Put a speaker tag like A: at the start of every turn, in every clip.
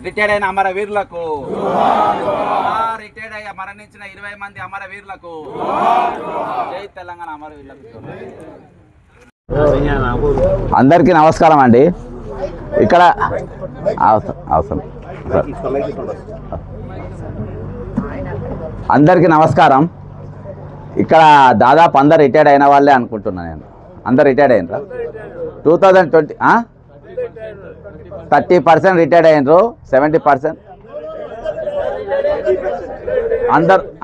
A: Retired అయిన అమరవీరులకు, retired అయ్యి మరణించిన 20 మంది అమరవీరులకు, జై తెలంగాణ అమరవీరులకు. అందరికీ నమస్కారం అండి. ఇక్కడ అవసరం అందరికీ నమస్కారం. ఇక్కడ దాదాపు అందరు రిటైర్డ్ అయిన వాళ్ళే అనుకుంటున్నాను నేను. అందరు రిటైర్డ్ అయినరా? 2020 30% రిటైర్డ్ అయినరు, 70%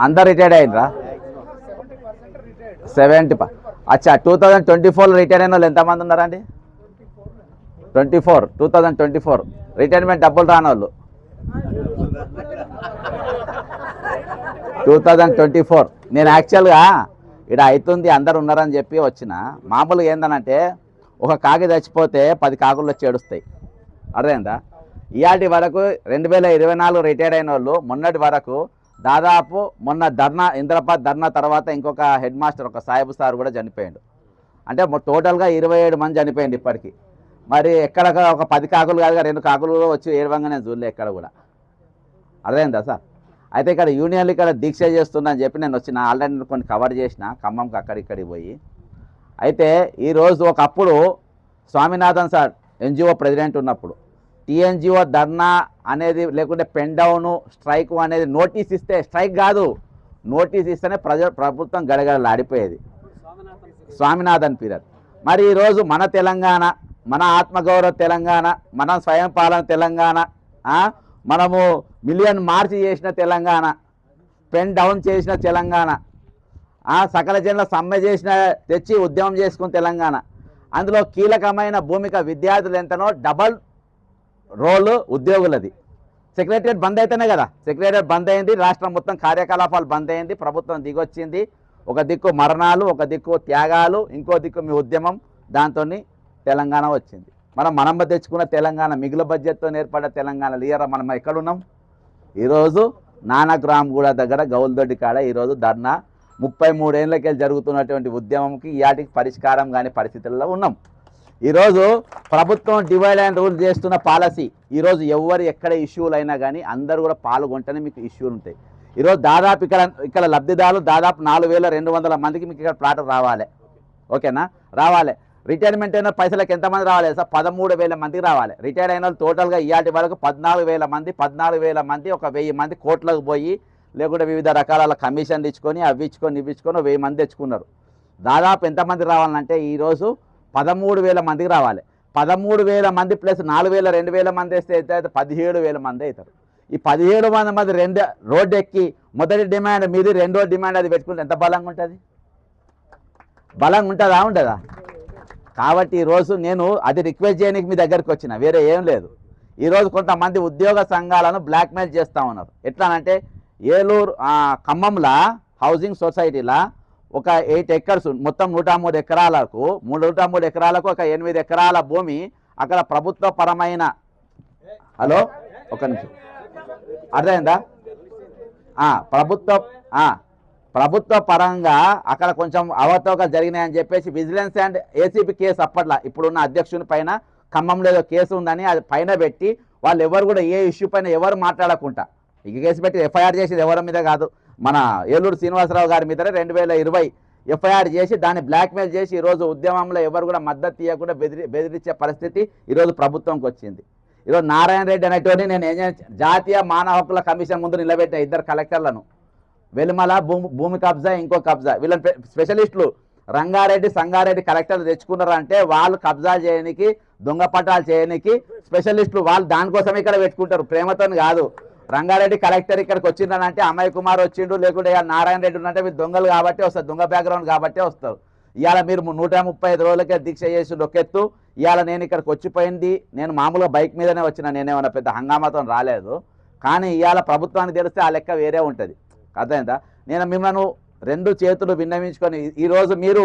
A: అందరు రిటైర్డ్ అయినరా? 70. అచ్చా, 2024లో రిటైర్డ్ అయిన వాళ్ళు ఎంతమంది ఉన్నారండి? 2024 రిటైర్మెంట్ డబ్బులు రాని వాళ్ళు 2024. నేను యాక్చువల్గా ఇక్కడ అవుతుంది అందరు ఉన్నారని చెప్పి వచ్చిన. మామూలుగా ఏందనంటే ఒక కాకి చచ్చిపోతే 10 కాకులు వచ్చి ఏడుస్తాయి. అర్థమైందా? ఇవాటి వరకు 2024 రిటైర్డ్ అయిన వాళ్ళు మొన్నటి వరకు దాదాపు మొన్న ధర్నా, ఇంద్రపాద్ ధర్నా తర్వాత ఇంకొక హెడ్ మాస్టర్, ఒక సాహిబ్ సార్ కూడా చనిపోయాడు. అంటే టోటల్గా 27 మంది చనిపోయింది ఇప్పటికీ. మరి ఎక్కడ ఒక 10 కాకులు కాదుగా 2 కాకులు వచ్చి ఏడవంగా నేను చూడలే ఎక్కడ కూడా. అర్థమైందా సార్? అయితే ఇక్కడ యూనియన్లు ఇక్కడ దీక్ష చేస్తున్నా అని చెప్పి నేను వచ్చిన. ఆల్రెడీ కొన్ని కవర్ చేసిన ఖమ్మంకి అక్కడిక్కడికి పోయి. అయితే ఈరోజు ఒకప్పుడు స్వామినాథన్ సార్ ఎన్జిఓ ప్రెసిడెంట్ ఉన్నప్పుడు టీఎన్జిఓ ధర్నా అనేది లేకుంటే పెన్ డౌను స్ట్రైక్ అనేది నోటీస్ ఇస్తే, స్ట్రైక్ కాదు నోటీస్ ఇస్తేనే ప్రభుత్వం గడగడలాడిపోయేది. స్వామినాథన్ పీరియడ్. మరి ఈరోజు మన తెలంగాణ, మన ఆత్మగౌరవ తెలంగాణ, మన స్వయం పాలన తెలంగాణ, మనము మిలియన్ మార్చి చేసిన తెలంగాణ, పెన్ డౌన్ చేసిన తెలంగాణ, సకల జనుల సమ్మె చేసిన తెచ్చి ఉద్యమం చేసుకున్న తెలంగాణ. అందులో కీలకమైన భూమిక విద్యార్థులు ఎంతనో డబల్ రోల్ ఉద్యోగులది. సెక్రటరియట్ బంద్ అయితేనే కదా, సెక్రటరియట్ బంద్ అయింది, రాష్ట్రం మొత్తం కార్యకలాపాలు బంద్ అయింది, ప్రభుత్వం దిగొచ్చింది. ఒక దిక్కు మరణాలు, ఒక దిక్కు త్యాగాలు, ఇంకో దిక్కు మీ ఉద్యమం, దాంతో తెలంగాణ వచ్చింది. మనం తెచ్చుకున్న తెలంగాణ, మిగులు బడ్జెట్తో ఏర్పడ్డ తెలంగాణ లీయర్ మనం ఎక్కడున్నాం? ఈరోజు నానక్రామ్గూడ దగ్గర గౌల్దొడ్డి కాడ ఈరోజు ధర్నా 33 ఏళ్ళకెళ్ళి జరుగుతున్నటువంటి ఉద్యమంకి ఇయాటికి పరిష్కారం కాని పరిస్థితుల్లో ఉన్నాం. ఈరోజు ప్రభుత్వం డివైడ్ అండ్ రూల్ చేస్తున్న పాలసీ, ఈరోజు ఎవరు ఎక్కడ ఇష్యూలు అయినా కానీ అందరూ కూడా పాల్గొంటేనే మీకు ఇష్యూలు ఉంటాయి. ఈరోజు దాదాపు ఇక్కడ లబ్ధిదారులు దాదాపు 4200 మందికి మీకు ఇక్కడ ప్లాట్ రావాలి. ఓకేనా? రావాలి. రిటైర్మెంట్ అయిన పైసలకు ఎంతమంది రావాలి సార్? 13,000 మందికి రావాలి. రిటైర్ అయిన టోటల్గా ఇయాటి వరకు 14,000 మంది. 14,000 మంది ఒక 1000 మంది కోట్లకు పోయి లేకుంటే వివిధ రకాల కమిషన్లు ఇచ్చుకొని అవి ఇచ్చుకొని 1000 మంది తెచ్చుకున్నారు. దాదాపు ఎంతమంది రావాలంటే ఈరోజు 13,000 మందికి రావాలి. 13,000 మంది ప్లస్ 4,000 2,000 మంది వేస్తే అయితే 17,000 మంది అవుతారు. ఈ 17,000 మంది రోడ్డు ఎక్కి మొదటి డిమాండ్ మీది, రెండో డిమాండ్ అది పెట్టుకుంటే ఎంత బలంగా ఉంటుంది? బలంగా ఉంటుందా? ఉండదా? కాబట్టి ఈరోజు నేను అది రిక్వెస్ట్ చేయడానికి మీ దగ్గరికి వచ్చిన, వేరే ఏం లేదు. ఈరోజు కొంతమంది ఉద్యోగ సంఘాలను బ్లాక్మెయిల్ చేస్తూ ఉన్నారు. ఎట్లానంటే ఏలూరు ఖమ్మంలో హౌసింగ్ సొసైటీలో ఒక 8 ఎకర్స్ మొత్తం 103 ఎకరాలకు 103 ఎకరాలకు ఒక 8 ఎకరాల భూమి అక్కడ ప్రభుత్వ పరమైన, హలో ఒక నిమిషం, అర్థమైందా? ప్రభుత్వ పరంగా అక్కడ కొంచెం అవతవకలు జరిగినాయని చెప్పేసి విజిలెన్స్ అండ్ ఏసీబీ కేసు అప్పట్లో ఇప్పుడున్న అధ్యక్షుని పైన ఖమ్మంలో ఏదో కేసు ఉందని అది పైన పెట్టి వాళ్ళు ఎవరు కూడా ఏ ఇష్యూ పైన ఎవరు మాట్లాడకుండా ఈ కేసు పెట్టి ఎఫ్ఐఆర్ చేసేది ఎవరి మీద కాదు, మన ఏలూరు శ్రీనివాసరావు గారి మీదనే 2020 ఎఫ్ఐఆర్ చేసి దాన్ని బ్లాక్మెయిల్ చేసి ఈరోజు ఉద్యమంలో ఎవరు కూడా మద్దతు తీయకుండా బెదిరించే పరిస్థితి ఈరోజు ప్రభుత్వంకి వచ్చింది. ఈరోజు నారాయణ రెడ్డి అనేటువంటి నేను జాతీయ మానవ హక్కుల కమిషన్ ముందు నిలబెట్టిన 2 కలెక్టర్లను, వెలుమల భూమి కబ్జా, ఇంకో కబ్జా, వీళ్ళని స్పెషలిస్టులు రంగారెడ్డి సంగారెడ్డి కలెక్టర్లు తెచ్చుకున్నారంటే వాళ్ళు కబ్జా చేయడానికి, దొంగ పట్టాలు చేయడానికి స్పెషలిస్టులు, వాళ్ళు దానికోసం ఇక్కడ పెట్టుకుంటారు, ప్రేమతో కాదు. రంగారెడ్డి కలెక్టర్ ఇక్కడికి వచ్చిండనంటే అమయ్ కుమార్ వచ్చిండు, లేకుంటే నారాయణ రెడ్డి ఉన్నంటే మీరు దొంగలు కాబట్టి వస్తారు, దొంగ బ్యాక్గ్రౌండ్ కాబట్టి వస్తారు. ఇవాళ మీరు 135 రోజులకే దీక్ష చేసి ఒకెత్తు. ఇవాళ నేను ఇక్కడికి వచ్చిపోయింది, నేను మామూలుగా బైక్ మీదనే వచ్చిన, నేనేమన్నా పెద్ద హంగామాతో రాలేదు. కానీ ఇవాళ ప్రభుత్వానికి తెలిస్తే ఆ లెక్క వేరే ఉంటుంది. అర్థమైందా? నేను మిమ్మల్ని 2 చేతులు విన్నవించుకొని ఈరోజు మీరు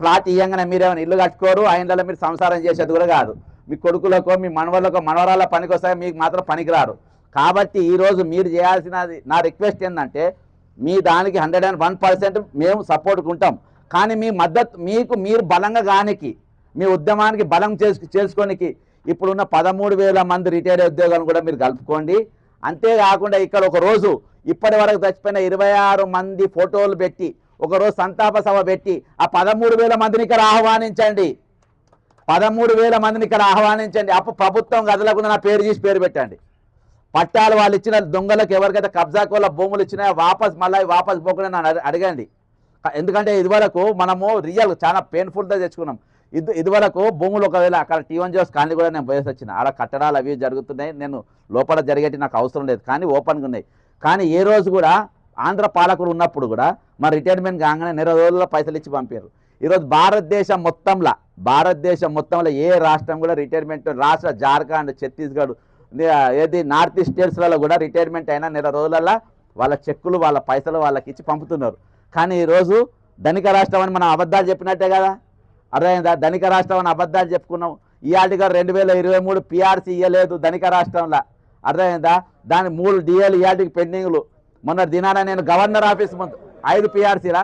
A: ప్లాట్ ఇయ్యంగానే మీరేమైనా ఇల్లు కట్టుకోరు, ఆయనలో మీరు సంసారం చేసేది కూడా కాదు. మీ కొడుకులకో మీ మనవళ్ళకో మనవరాల పనికి వస్తాయి, మీకు మాత్రం పనికిరారు. కాబట్టి ఈరోజు మీరు చేయాల్సినది, నా రిక్వెస్ట్ ఏంటంటే మీ దానికి 101% మేము సపోర్ట్గా ఉంటాం. కానీ మీ మద్దతు మీరు బలంగా గానికి, మీ ఉద్యమానికి బలం చేసుకోనికి ఇప్పుడున్న 13,000 మంది రిటైర్డ్ ఉద్యోగాలను కూడా మీరు కలుపుకోండి. అంతేకాకుండా ఇక్కడ ఒక రోజు ఇప్పటి వరకు చచ్చిపోయిన 26 మంది ఫోటోలు పెట్టి ఒకరోజు సంతాప సభ పెట్టి ఆ 13,000 మందిని ఇక్కడ ఆహ్వానించండి. 13,000 మందిని ఇక్కడ ఆహ్వానించండి. అప్పుడు ప్రభుత్వం గదులకు నా పేరు చేసి పేరు పెట్టండి. పట్టాలు వాళ్ళు ఇచ్చిన దొంగలకు ఎవరికైతే కబ్జాకు వాళ్ళ భూములు ఇచ్చినాయో మళ్ళీ వాపస్ పోకుండా నన్ను అడగండి. ఎందుకంటే ఇదివరకు మనము రియల్ చాలా పెయిన్ఫుల్గా తెచ్చుకున్నాం. ఇదివరకు భూములు ఒకవేళ అక్కడ T1 జోస్ కానీ కూడా నేను పోయేసి వచ్చిన అలా కట్టడాలు అవి జరుగుతున్నాయి. నేను లోపల జరిగేటి నాకు అవసరం లేదు, కానీ ఓపెన్గా ఉన్నాయి. కానీ ఏ రోజు కూడా ఆంధ్ర పాలకులు ఉన్నప్పుడు కూడా మా రిటైర్మెంట్ కాగానే నెల రోజుల్లో పైసలు ఇచ్చి పంపారు. ఈరోజు భారతదేశం మొత్తంలో ఏ రాష్ట్రం కూడా రిటైర్మెంట్ రాష్ట్ర జార్ఖండ్, ఛత్తీస్గఢ్, ఏది నార్త్ ఈస్ట్ స్టేట్స్లలో కూడా రిటైర్మెంట్ అయినా నెల రోజులలో వాళ్ళ చెక్కులు వాళ్ళ పైసలు వాళ్ళకి ఇచ్చి పంపుతున్నారు. కానీ ఈరోజు ధనిక రాష్ట్రం అని మనం అబద్ధాలు చెప్పినట్టే కదా. అర్థమైందా? ధనిక రాష్ట్రం అని అబద్ధాలు చెప్పుకున్నాం. ఇవాళగా 2023 PRC ఇవ్వలేదు ధనిక రాష్ట్రంలో. అర్థమైందా? దాని 3 DAలు ఇవాళకి పెండింగ్లు. మొన్న దినాన నేను గవర్నర్ ఆఫీస్ ముందు 5 PRCలా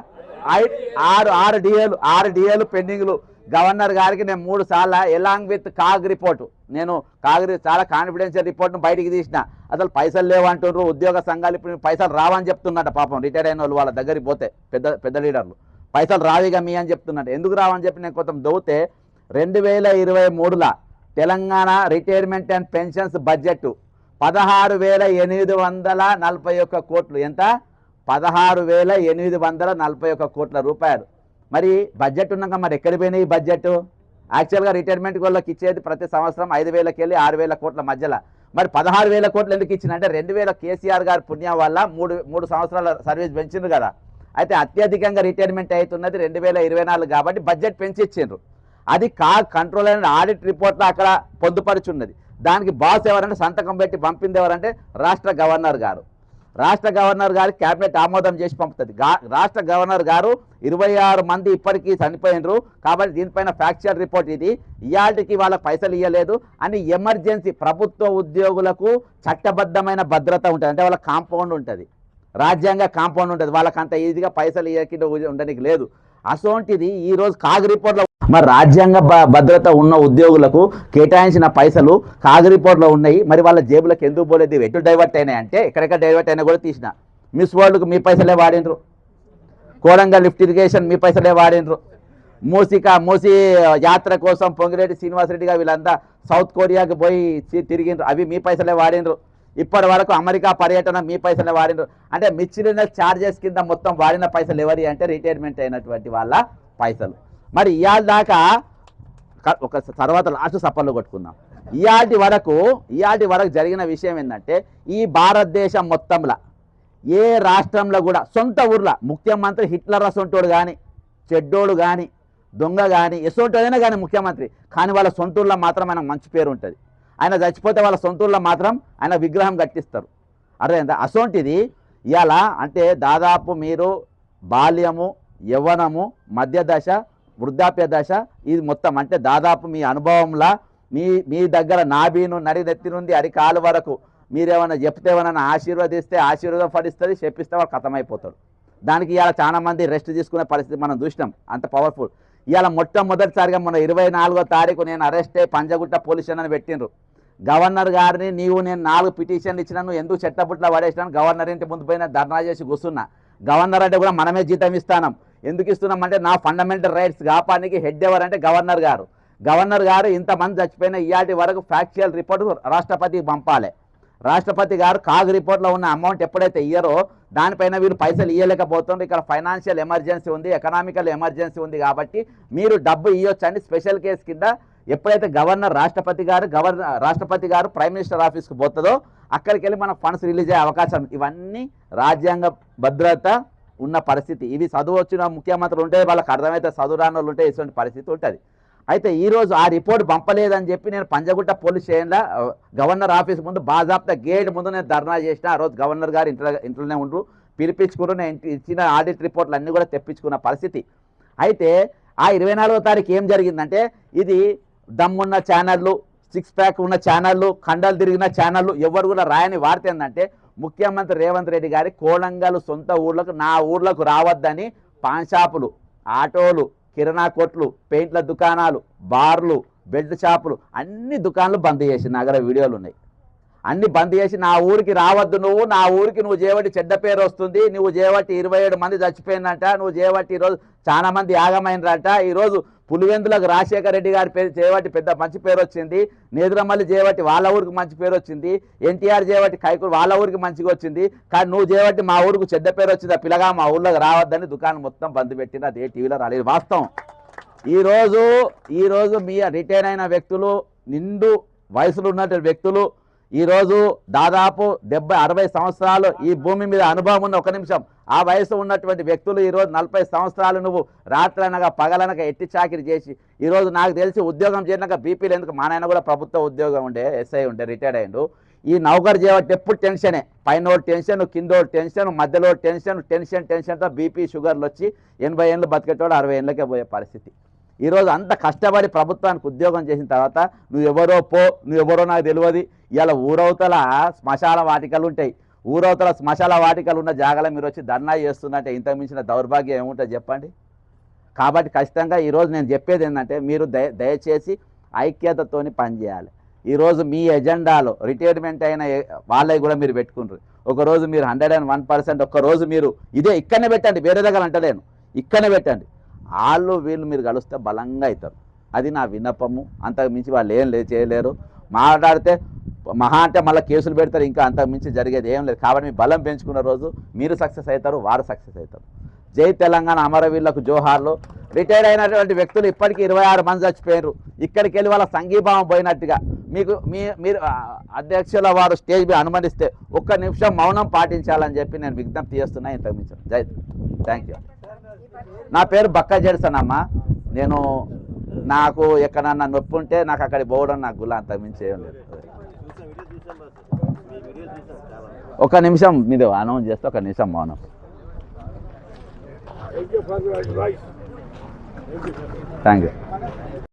A: 6 DAలు పెండింగ్లు. గవర్నర్ గారికి నేను 3 సార్లు ఎలాంగ్ విత్ కాగ్ రిపోర్టు, నేను చాలా కాన్ఫిడెన్షియల్ రిపోర్ట్ను బయటికి తీసిన. అసలు పైసలు లేవంటున్నారు. ఉద్యోగ సంఘాలు ఇప్పుడు పైసలు రావని చెప్తున్నట్ట. పాపం రిటైర్ అయిన వాళ్ళు వాళ్ళ దగ్గరికి పోతే పెద్ద లీడర్లు పైసలు రావిగా మీ అని చెప్తున్నట్టు. ఎందుకు రావని చెప్పి నేను కొంచెం దౌతే 2023లో Telangana retirement and pensions budget 16,841 కోట్లు. ఎంత? 16,841 కోట్ల రూపాయలు. మరి బడ్జెట్ ఉన్నాక మరి ఎక్కడి పోయినాయి ఈ బడ్జెట్? యాక్చువల్గా రిటైర్మెంట్ వాళ్ళకి ఇచ్చేది ప్రతి సంవత్సరం 5,000కి వెళ్ళి 6,000 కోట్ల మధ్యలో. మరి 16,000 కోట్లు ఎందుకు ఇచ్చిందంటే 2000 కేసీఆర్ గారి పుణ్యం వల్ల 3 సంవత్సరాల సర్వీస్ పెంచిండ్రు కదా. అయితే అత్యధికంగా రిటైర్మెంట్ అవుతున్నది 2024 కాబట్టి బడ్జెట్ పెంచి ఇచ్చిండ్రు. అది కంట్రోల్ అండ్ ఆడిట్ రిపోర్ట్లో అక్కడ పొందుపరుచున్నది. దానికి బాస్ ఎవరంటే సంతకం పెట్టి పంపింది ఎవరంటే రాష్ట్ర గవర్నర్ గారు. రాష్ట్ర గవర్నర్ గారు క్యాబినెట్ ఆమోదం చేసి పంపుతుంది. రాష్ట్ర గవర్నర్ గారు 26 మంది ఇప్పటికీ చనిపోయినరు కాబట్టి దీనిపైన ఫ్యాక్చువల్ రిపోర్ట్ ఇది. ఇయాల్టికి వాళ్ళకి పైసలు ఇవ్వలేదు అని ఎమర్జెన్సీ ప్రభుత్వ ఉద్యోగులకు చట్టబద్ధమైన భద్రత ఉంటుంది. అంటే వాళ్ళ కాంపౌండ్ ఉంటుంది, రాజ్యాంగ కాంపౌండ్ ఉంటుంది. వాళ్ళకి అంత ఈజీగా పైసలు ఇవ్వకుండా ఉండడానికి లేదు. అసోంటిది ఈరోజు కాగ్ రిపోర్ట్లో మరి రాజ్యాంగ భద్రత ఉన్న ఉద్యోగులకు కేటాయించిన పైసలు కాగ్ రిపోర్ట్లో ఉన్నాయి. మరి వాళ్ళ జేబులకు ఎందుకు పోలేదు? ఎటు డైవర్ట్ అయినాయి అంటే ఎక్కడెక్కడ డైవర్ట్ అయినా కూడా తీసిన. మిస్ వరల్డ్కు మీ పైసలే వాడినరు, కోడంగల్ లిఫ్ట్ ఇరిగేషన్ మీ పైసలే వాడినరు, మూసి యాత్ర కోసం పొంగిరెడ్డి శ్రీనివాసరెడ్డి గారు వీళ్ళంతా సౌత్ కొరియాకి పోయి తిరిగినరు, అవి మీ పైసలే వాడినరు. ఇప్పటి వరకు అమెరికా పర్యటన మీ పైసలే వాడినరు. అంటే మిస్చిలినస్ ఛార్జెస్ కింద మొత్తం వాడిన పైసలు ఎవరి అంటే రిటైర్మెంట్ అయినటువంటి వాళ్ళ పైసలు. మరి ఇవాళ దాకా ఒక తర్వాత లాస్ట్ సప్పర్లు కొట్టుకుందాం. ఇవాటి వరకు జరిగిన విషయం ఏంటంటే ఈ భారతదేశం మొత్తంలో ఏ రాష్ట్రంలో కూడా సొంత ఊర్లో ముఖ్యమంత్రి హిట్లర్ సొంటోడు కానీ, చెడ్డోడు కానీ, దొంగ కానీ, ఎసోటోడైనా కానీ ముఖ్యమంత్రి, కానీ వాళ్ళ సొంత ఊర్లో మాత్రం ఆయన మంచి పేరు ఉంటుంది. ఆయన చచ్చిపోతే వాళ్ళ సొంత ఊర్లో మాత్రం ఆయన విగ్రహం కట్టిస్తారు. అర్థమైందా? అసోంటిది ఇవాళ అంటే దాదాపు మీరు బాల్యము, యవ్వనము, మధ్య దశ, వృద్ధాప్య దశ, ఇది మొత్తం అంటే దాదాపు మీ అనుభవంలో మీ దగ్గర నాభీను నడినెత్తి నుండి అరికాలు వరకు మీరేమైనా చెప్తే ఏమైనా ఆశీర్వదిస్తే ఆశీర్వాదం ఫలిస్తుంది, చెప్పిస్తే వాళ్ళు ఖతమైపోతాడు. దానికి ఇవాళ చాలామంది రెస్ట్ తీసుకునే పరిస్థితి మనం చూసినాం. అంత పవర్ఫుల్. ఇవాళ మొట్టమొదటిసారిగా మొన్న 24వ తారీఖు నేను అరెస్ట్ అయ్యి పంజగుట్ట పోలీస్ స్టేషన్ పెట్టిండ్రు. గవర్నర్ గారిని నేను 4 పిటిషన్లు ఇచ్చినా, నువ్వు ఎందుకు చెట్టపుట్ల పడేసినాను, గవర్నర్ ఇంటి ముందు పోయిన ధర్నా చేసి కూర్చున్నా. గవర్నర్ అంటే కూడా మనమే జీతం ఇస్తాం. ఎందుకు ఇస్తున్నామంటే నా ఫండమెంటల్ రైట్స్ కాపానికి హెడ్ ఎవరంటే గవర్నర్ గారు. గవర్నర్ గారు ఇంతమంది చచ్చిపోయిన ఇయాటి వరకు ఫ్యాక్చువల్ రిపోర్టు రాష్ట్రపతికి పంపాలి. రాష్ట్రపతి గారు కాగ్ రిపోర్ట్లో ఉన్న అమౌంట్ ఎప్పుడైతే ఇయ్యరో దానిపైన వీళ్ళు పైసలు ఇవ్వలేకపోతుండ్రు. ఇక్కడ ఫైనాన్షియల్ ఎమర్జెన్సీ ఉంది, ఎకనామికల్ ఎమర్జెన్సీ ఉంది కాబట్టి మీరు డబ్బు ఇవ్వచ్చని స్పెషల్ కేసు కింద ఎప్పుడైతే రాష్ట్రపతి గారు ప్రైమ్ మినిస్టర్ ఆఫీస్కి పోతుందో అక్కడికి వెళ్ళి మన ఫండ్స్ రిలీజ్ అయ్యే అవకాశం. ఇవన్నీ రాజ్యాంగ భద్రత ఉన్న పరిస్థితి. ఇవి చదువు వచ్చిన ముఖ్యమంత్రులు ఉంటే వాళ్ళకి అర్థమైతే, చదువు రాని వాళ్ళు ఉంటే ఇటువంటి పరిస్థితి ఉంటుంది. అయితే ఈరోజు ఆ రిపోర్ట్ పంపలేదని చెప్పి నేను పంజగుట్ట పోలీస్ స్టేషన్లో గవర్నర్ ఆఫీస్ ముందు బాజాప్తా గేట్ ముందు నేను ధర్నా చేసిన. ఆ రోజు గవర్నర్ గారు ఇంట్లోనే ఉండ్రు, పిలిపించుకుని నేను ఇచ్చిన ఆడిట్ రిపోర్ట్లు అన్నీ కూడా తెప్పించుకున్న పరిస్థితి. అయితే ఆ 24వ తారీఖు ఏం జరిగిందంటే ఇది దమ్మున్న ఛానళ్ళు, 6 ప్యాక్ ఉన్న ఛానళ్ళు, కండలు తిరిగిన ఛానళ్ళు ఎవరు కూడా రాయని వార్త ఏంటంటే ముఖ్యమంత్రి రేవంత్ రెడ్డి గారి కోడంగల్ సొంత ఊళ్ళకు నా ఊళ్ళకు రావద్దని పాన్ షాపులు, ఆటోలు, కిరాణా కొట్లు, పెయింట్ల దుకాణాలు, బార్లు, బెడ్ షాపులు అన్ని దుకాణాలు బంద్ చేసి నా దగ్గర వీడియోలు ఉన్నాయి. అన్ని బంద్ చేసి నా ఊరికి రావద్దు, నా ఊరికి నువ్వు చేయబట్టి చెడ్డ పేరు వస్తుంది, నువ్వు చేయబట్టి 27 మంది చచ్చిపోయిందంట, నువ్వు చేయబట్టి ఈరోజు చాలా మంది యాగమైనరంట, ఈరోజు పులివెందులకు రాజశేఖర రెడ్డి గారి పేరు చేయబట్టి పెద్ద మంచి పేరు వచ్చింది, నేదురమల్లి చేయబట్టి వాళ్ళ ఊరికి మంచి పేరు వచ్చింది, ఎన్టీఆర్ చేయబట్టి కైకూరు వాళ్ళ ఊరికి మంచిగా వచ్చింది, కానీ నువ్వు చేయబట్టి మా ఊరికి చెడ్డ పేరు వచ్చింది, ఆ పిల్లగా మా ఊళ్ళోకి రావద్దని దుకాణం మొత్తం బంద్ పెట్టింది. అది ఏ టీవీలో రాలేదు, వాస్తవం. ఈరోజు మీ రిటైర్ అయిన వ్యక్తులు, నిండు వయసులో ఉన్నటువంటి వ్యక్తులు, ఈరోజు దాదాపు 70-60 సంవత్సరాలు ఈ భూమి మీద అనుభవం ఉన్న, ఒక నిమిషం, ఆ వయసు ఉన్నటువంటి వ్యక్తులు ఈరోజు 40 సంవత్సరాలు నువ్వు రాత్రనగా పగలనగా ఎట్టి చాకిరి చేసి ఈరోజు నాకు తెలిసి ఉద్యోగం చేయడానికి బీపీలు ఎందుకు, మా నాయన కూడా ప్రభుత్వ ఉద్యోగం ఉండే, ఎస్ఐ ఉండే, రిటైర్డ్ అయ్యిండు. ఈ నౌకరు చేయబట్టి ఎప్పుడు టెన్షనే, పైన టెన్షన్, కింద టెన్షన్, మధ్యలో టెన్షన్తో బీపీ షుగర్లు వచ్చి 80 ఏళ్ళు బతికేటోడు 60 ఏళ్ళకే పోయే పరిస్థితి. ఈరోజు అంత కష్టపడి ప్రభుత్వానికి ఉద్యోగం చేసిన తర్వాత నువ్వెవరో నాకు తెలియదు. ఇవాళ ఊరవతల శ్మశాన వాటికలు ఉంటాయి, ఊరవతల శ్మశాన వాటికలు ఉన్న జాగాలో మీరు వచ్చి ధర్నా చేస్తుందంటే ఇంతకు మించిన దౌర్భాగ్యం ఏముంటుంది చెప్పండి. కాబట్టి ఖచ్చితంగా ఈరోజు నేను చెప్పేది ఏంటంటే, మీరు దయచేసి ఐక్యతతోని పనిచేయాలి. ఈరోజు మీ ఎజెండాలో రిటైర్మెంట్ అయిన వాళ్ళవి కూడా మీరు పెట్టుకుంటారు. ఒకరోజు మీరు 101%, ఒక్కరోజు మీరు ఇక్కడనే పెట్టండి, వేరే దగ్గర అంటలేను, ఇక్కడనే పెట్టండి. వీళ్ళు మీరు కలిస్తే బలంగా అవుతారు. అది నా విన్నపము. అంతకు మించి వాళ్ళు ఏం చేయలేరు. మాట్లాడితే మహా అంటే మళ్ళీ కేసులు పెడతారు, ఇంకా అంతకు మించి జరిగేది ఏం లేదు. కాబట్టి మీ బలం పెంచుకున్న రోజు మీరు సక్సెస్ అవుతారు, వారు సక్సెస్ అవుతారు. జై తెలంగాణ, అమరవీరులకు జోహార్లు. రిటైర్ అయినటువంటి వ్యక్తులు ఇప్పటికీ 26 మంది చచ్చిపోయారు. ఇక్కడికి వెళ్ళి వాళ్ళ సంఘీభావం పోయినట్టుగా మీరు అధ్యక్షుల వారు స్టేజ్ మీద అనుమతిస్తే ఒక్క నిమిషం మౌనం పాటించాలని చెప్పి నేను విజ్ఞప్తి చేస్తున్నా. ఇంతకు మించి జై, థ్యాంక్ యూ. నా పేరు బక్క జెడ్సన్ అమ్మ. నాకు ఎక్కడన్నా నొప్పి ఉంటే నాకు అక్కడికి పోవడం నాకు గుల్ల, అంతకు మించి ఏం లేదు. ఒక నిమిషం మీరు అనౌన్స్ చేస్తే ఒక నిమిషం మౌనం. Thank you.